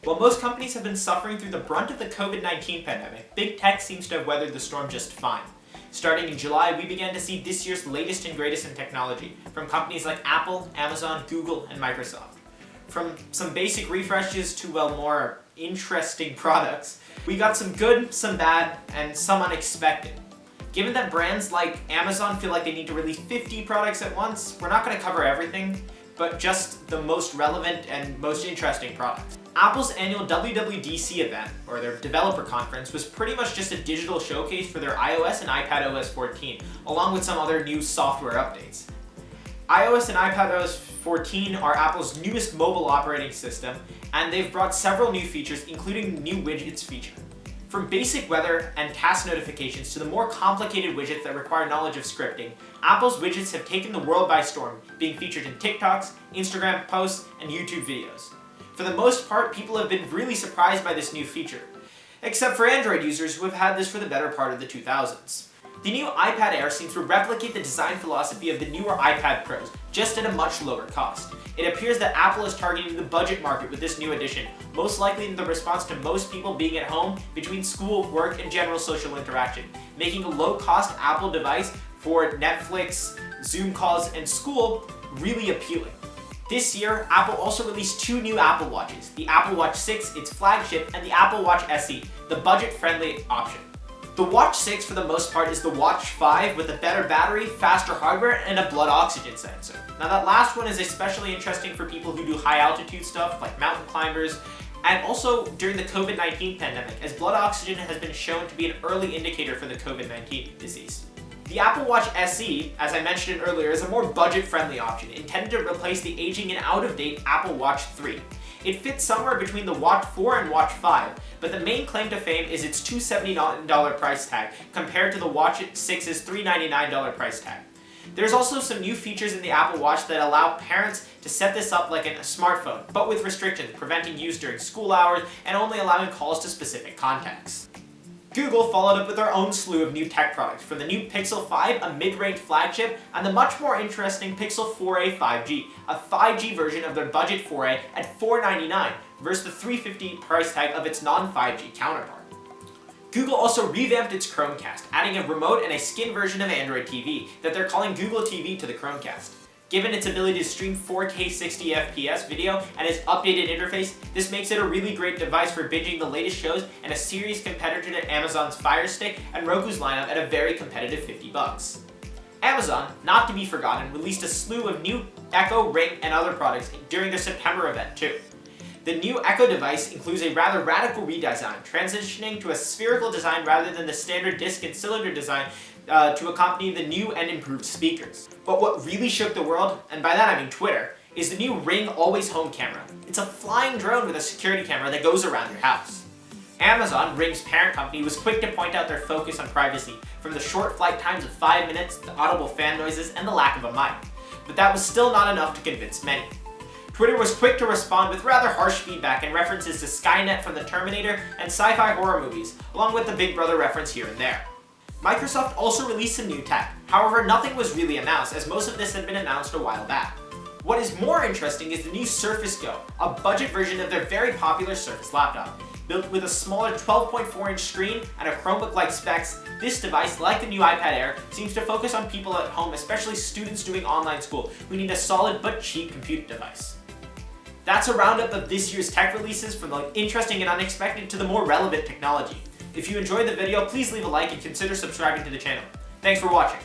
While most companies have been suffering through the brunt of the COVID-19 pandemic, big tech seems to have weathered the storm just fine. Starting in July, we began to see this year's latest and greatest in technology from companies like Apple, Amazon, Google, and Microsoft. From some basic refreshes to, well, more interesting products, we got some good, some bad, and some unexpected. Given that brands like Amazon feel like they need to release 50 products at once, we're not going to cover everything, but just the most relevant and most interesting products. Apple's annual WWDC event, or their developer conference, was pretty much just a digital showcase for their iOS and iPadOS 14, along with some other new software updates. iOS and iPadOS 14 are Apple's newest mobile operating system, and they've brought several new features, including the new widgets feature. From basic weather and task notifications to the more complicated widgets that require knowledge of scripting, Apple's widgets have taken the world by storm, being featured in TikToks, Instagram posts, and YouTube videos. For the most part, people have been really surprised by this new feature, except for Android users who have had this for the better part of the 2000s. The new iPad Air seems to replicate the design philosophy of the newer iPad Pros, just at a much lower cost. It appears that Apple is targeting the budget market with this new edition, most likely in the response to most people being at home between school, work, and general social interaction, making a low-cost Apple device for Netflix, Zoom calls, and school really appealing. This year, Apple also released two new Apple Watches, the Apple Watch 6, its flagship, and the Apple Watch SE, the budget-friendly option. The Watch 6, for the most part, is the Watch 5 with a better battery, faster hardware, and a blood oxygen sensor. Now that last one is especially interesting for people who do high-altitude stuff, like mountain climbers, and also during the COVID-19 pandemic, as blood oxygen has been shown to be an early indicator for the COVID-19 disease. The Apple Watch SE, as I mentioned earlier, is a more budget-friendly option, intended to replace the aging and out-of-date Apple Watch 3. It fits somewhere between the Watch 4 and Watch 5, but the main claim to fame is its $279 price tag, compared to the Watch 6's $399 price tag. There's also some new features in the Apple Watch that allow parents to set this up like a smartphone, but with restrictions, preventing use during school hours and only allowing calls to specific contacts. Google followed up with their own slew of new tech products, from the new Pixel 5, a mid-range flagship, and the much more interesting Pixel 4a 5G, a 5G version of their budget 4a at $499 versus the $350 price tag of its non-5G counterpart. Google also revamped its Chromecast, adding a remote and a skin version of Android TV that they're calling Google TV to the Chromecast. Given its ability to stream 4K 60 FPS video and its updated interface, this makes it a really great device for binging the latest shows and a serious competitor to Amazon's Fire Stick and Roku's lineup at a very competitive $50. Amazon, not to be forgotten, released a slew of new Echo, Ring, and other products during their September event too. The new Echo device includes a rather radical redesign, transitioning to a spherical design rather than the standard disc and cylinder design to accompany the new and improved speakers. But what really shook the world, and by that I mean Twitter, is the new Ring Always Home camera. It's a flying drone with a security camera that goes around your house. Amazon, Ring's parent company, was quick to point out their focus on privacy, from the short flight times of 5 minutes, the audible fan noises, and the lack of a mic. But that was still not enough to convince many. Twitter was quick to respond with rather harsh feedback and references to Skynet from the Terminator and sci-fi horror movies, along with the Big Brother reference here and there. Microsoft also released some new tech. However, nothing was really announced, as most of this had been announced a while back. What is more interesting is the new Surface Go, a budget version of their very popular Surface laptop. Built with a smaller 12.4-inch screen and a Chromebook-like specs, this device, like the new iPad Air, seems to focus on people at home, especially students doing online school, who need a solid but cheap compute device. That's a roundup of this year's tech releases, from the interesting and unexpected to the more relevant technology. If you enjoyed the video, please leave a like and consider subscribing to the channel. Thanks for watching.